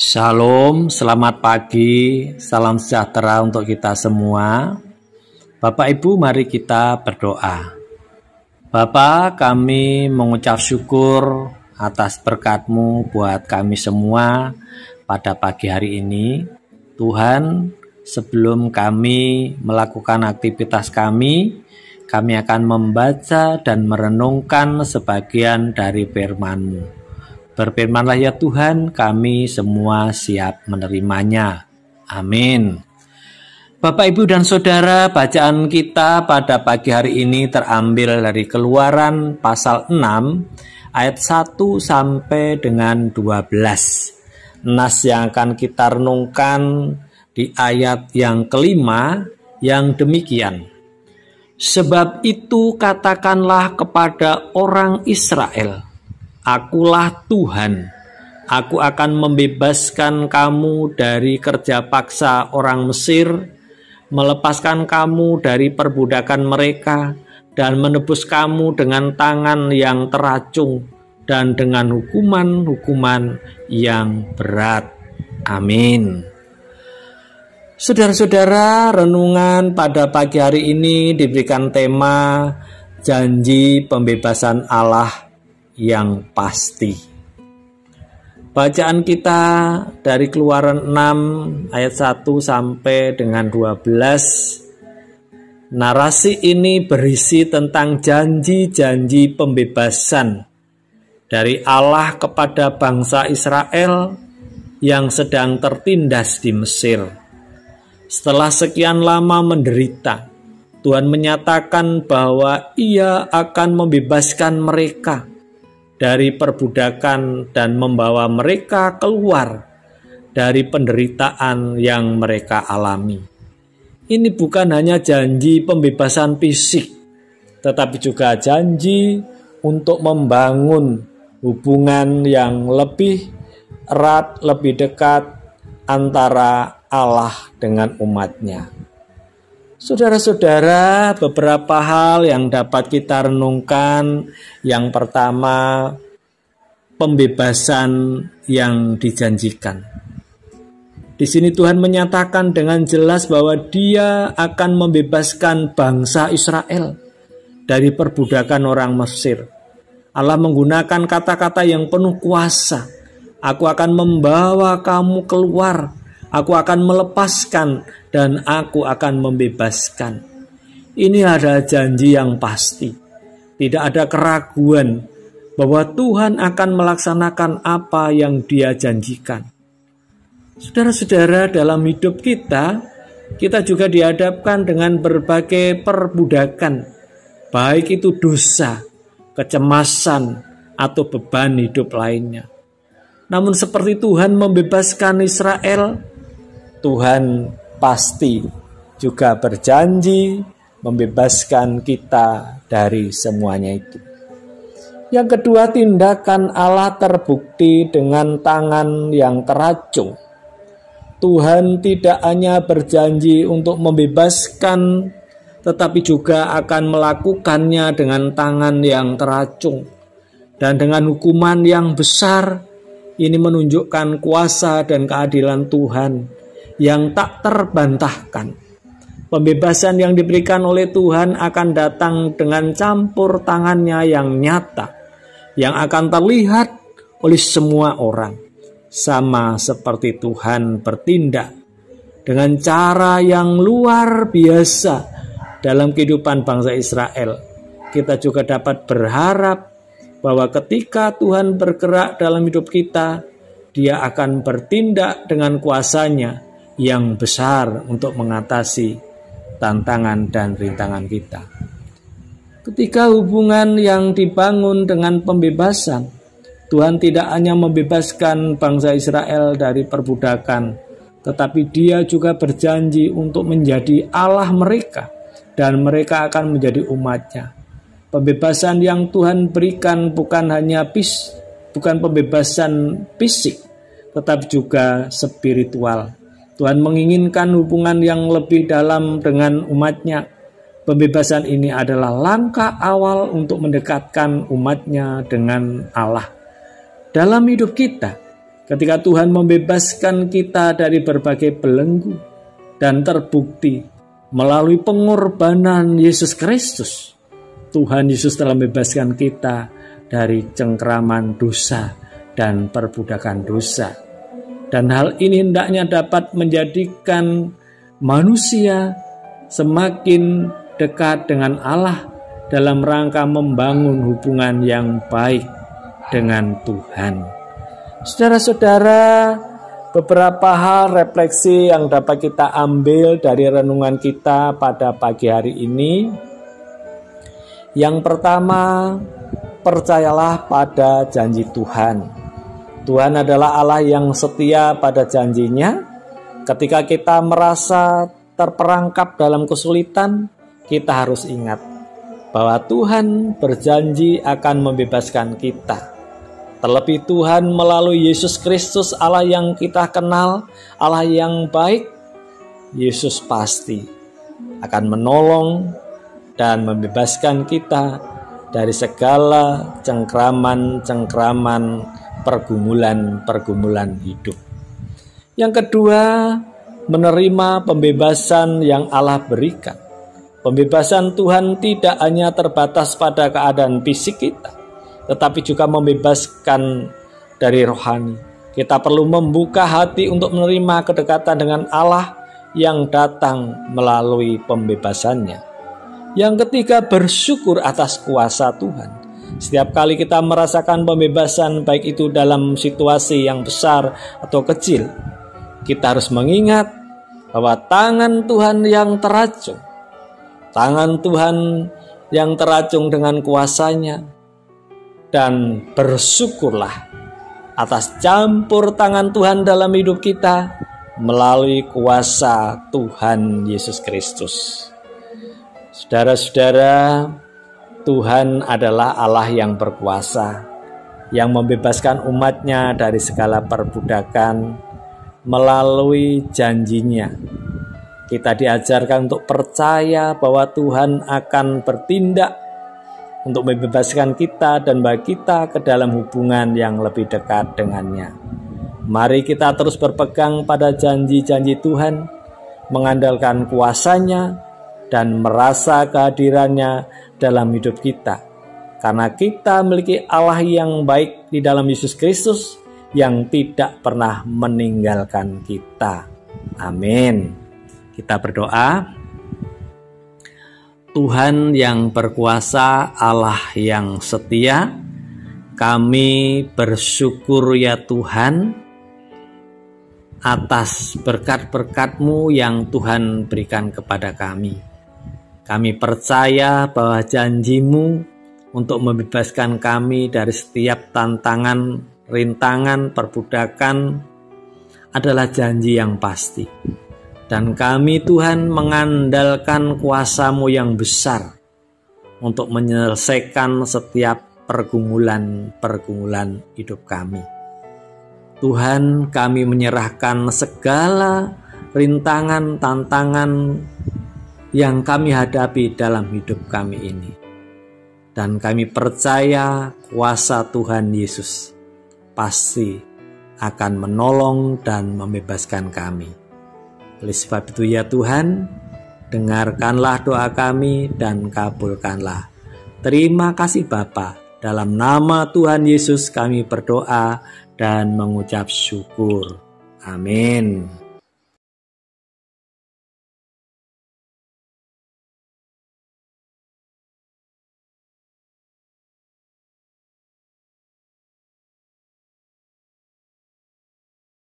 Shalom, selamat pagi, salam sejahtera untuk kita semua. Bapak Ibu, mari kita berdoa. Bapa, kami mengucap syukur atas berkat-Mu buat kami semua pada pagi hari ini. Tuhan, sebelum kami melakukan aktivitas kami akan membaca dan merenungkan sebagian dari firman-Mu. Berfirmanlah ya Tuhan, kami semua siap menerimanya. Amin. Bapak, Ibu, dan Saudara, bacaan kita pada pagi hari ini terambil dari Keluaran pasal 6 ayat 1 sampai dengan 12. Nas yang akan kita renungkan di ayat yang kelima yang demikian. Sebab itu katakanlah kepada orang Israel, Akulah Tuhan, aku akan membebaskan kamu dari kerja paksa orang Mesir, melepaskan kamu dari perbudakan mereka, dan menebus kamu dengan tangan yang teracung dan dengan hukuman-hukuman yang berat. Amin. Saudara-saudara, renungan pada pagi hari ini diberikan tema janji pembebasan Allah yang pasti. Bacaan kita dari Keluaran 6 ayat 1 sampai dengan 12. Narasi ini berisi tentang janji-janji pembebasan dari Allah kepada bangsa Israel yang sedang tertindas di Mesir. Setelah sekian lama menderita, Tuhan menyatakan bahwa Ia akan membebaskan mereka dari perbudakan dan membawa mereka keluar dari penderitaan yang mereka alami. Ini bukan hanya janji pembebasan fisik, tetapi juga janji untuk membangun hubungan yang lebih erat, lebih dekat antara Allah dengan umatnya. Saudara-saudara, beberapa hal yang dapat kita renungkan. Yang pertama, pembebasan yang dijanjikan. Di sini Tuhan menyatakan dengan jelas bahwa Dia akan membebaskan bangsa Israel dari perbudakan orang Mesir. Allah menggunakan kata-kata yang penuh kuasa. Aku akan membawa kamu keluar, aku akan melepaskan, dan aku akan membebaskan. Ini adalah janji yang pasti. Tidak ada keraguan bahwa Tuhan akan melaksanakan apa yang Dia janjikan. Saudara-saudara, dalam hidup kita juga dihadapkan dengan berbagai perbudakan, baik itu dosa, kecemasan, atau beban hidup lainnya. Namun seperti Tuhan membebaskan Israel, Tuhan pasti juga berjanji membebaskan kita dari semuanya itu. Yang kedua, tindakan Allah terbukti dengan tangan yang teracung. Tuhan tidak hanya berjanji untuk membebaskan, tetapi juga akan melakukannya dengan tangan yang teracung dan dengan hukuman yang besar. Ini menunjukkan kuasa dan keadilan Tuhan yang tak terbantahkan. Pembebasan yang diberikan oleh Tuhan akan datang dengan campur tangannya yang nyata, yang akan terlihat oleh semua orang. Sama seperti Tuhan bertindak dengan cara yang luar biasa dalam kehidupan bangsa Israel. Kita juga dapat berharap bahwa ketika Tuhan bergerak dalam hidup kita, Dia akan bertindak dengan kuasanya yang besar untuk mengatasi tantangan dan rintangan kita. Ketika hubungan yang dibangun dengan pembebasan, Tuhan tidak hanya membebaskan bangsa Israel dari perbudakan, tetapi Dia juga berjanji untuk menjadi Allah mereka, dan mereka akan menjadi umat-Nya. Pembebasan yang Tuhan berikan bukan pembebasan fisik, tetapi juga spiritual. Tuhan menginginkan hubungan yang lebih dalam dengan umat-Nya. Pembebasan ini adalah langkah awal untuk mendekatkan umat-Nya dengan Allah. Dalam hidup kita, ketika Tuhan membebaskan kita dari berbagai belenggu dan terbukti melalui pengorbanan Yesus Kristus, Tuhan Yesus telah membebaskan kita dari cengkraman dosa dan perbudakan dosa. Dan hal ini hendaknya dapat menjadikan manusia semakin dekat dengan Allah dalam rangka membangun hubungan yang baik dengan Tuhan. Saudara-saudara, beberapa hal refleksi yang dapat kita ambil dari renungan kita pada pagi hari ini. Yang pertama, percayalah pada janji Tuhan. Tuhan adalah Allah yang setia pada janjinya. Ketika kita merasa terperangkap dalam kesulitan, kita harus ingat bahwa Tuhan berjanji akan membebaskan kita. Terlebih Tuhan melalui Yesus Kristus, Allah yang kita kenal, Allah yang baik, Yesus pasti akan menolong dan membebaskan kita dari segala cengkraman-cengkraman pergumulan hidup. Yang kedua, menerima pembebasan yang Allah berikan. Pembebasan Tuhan tidak hanya terbatas pada keadaan fisik kita, tetapi juga membebaskan dari rohani. Kita perlu membuka hati untuk menerima kedekatan dengan Allah yang datang melalui pembebasannya. Yang ketiga, bersyukur atas kuasa Tuhan. Setiap kali kita merasakan pembebasan, baik itu dalam situasi yang besar atau kecil, kita harus mengingat bahwa tangan Tuhan yang teracung, tangan Tuhan yang teracung dengan kuasanya, dan bersyukurlah atas campur tangan Tuhan dalam hidup kita melalui kuasa Tuhan Yesus Kristus. Saudara-saudara, Tuhan adalah Allah yang berkuasa, yang membebaskan umatnya dari segala perbudakan melalui janjinya. Kita diajarkan untuk percaya bahwa Tuhan akan bertindak untuk membebaskan kita dan membawa kita ke dalam hubungan yang lebih dekat dengannya. Mari kita terus berpegang pada janji-janji Tuhan, mengandalkan kuasanya, dan merasa kehadirannya dalam hidup kita. Karena kita memiliki Allah yang baik di dalam Yesus Kristus yang tidak pernah meninggalkan kita. Amin. Kita berdoa. Tuhan yang berkuasa, Allah yang setia, kami bersyukur ya Tuhan atas berkat-berkat-Mu yang Tuhan berikan kepada kami. Kami percaya bahwa janji-Mu untuk membebaskan kami dari setiap tantangan, rintangan, perbudakan adalah janji yang pasti. Dan kami Tuhan mengandalkan kuasa-Mu yang besar untuk menyelesaikan setiap pergumulan hidup kami. Tuhan, kami menyerahkan segala rintangan, tantangan yang kami hadapi dalam hidup kami ini. Dan kami percaya kuasa Tuhan Yesus pasti akan menolong dan membebaskan kami. Oleh sebab itu ya Tuhan, dengarkanlah doa kami dan kabulkanlah. Terima kasih Bapa. Dalam nama Tuhan Yesus kami berdoa dan mengucap syukur. Amin.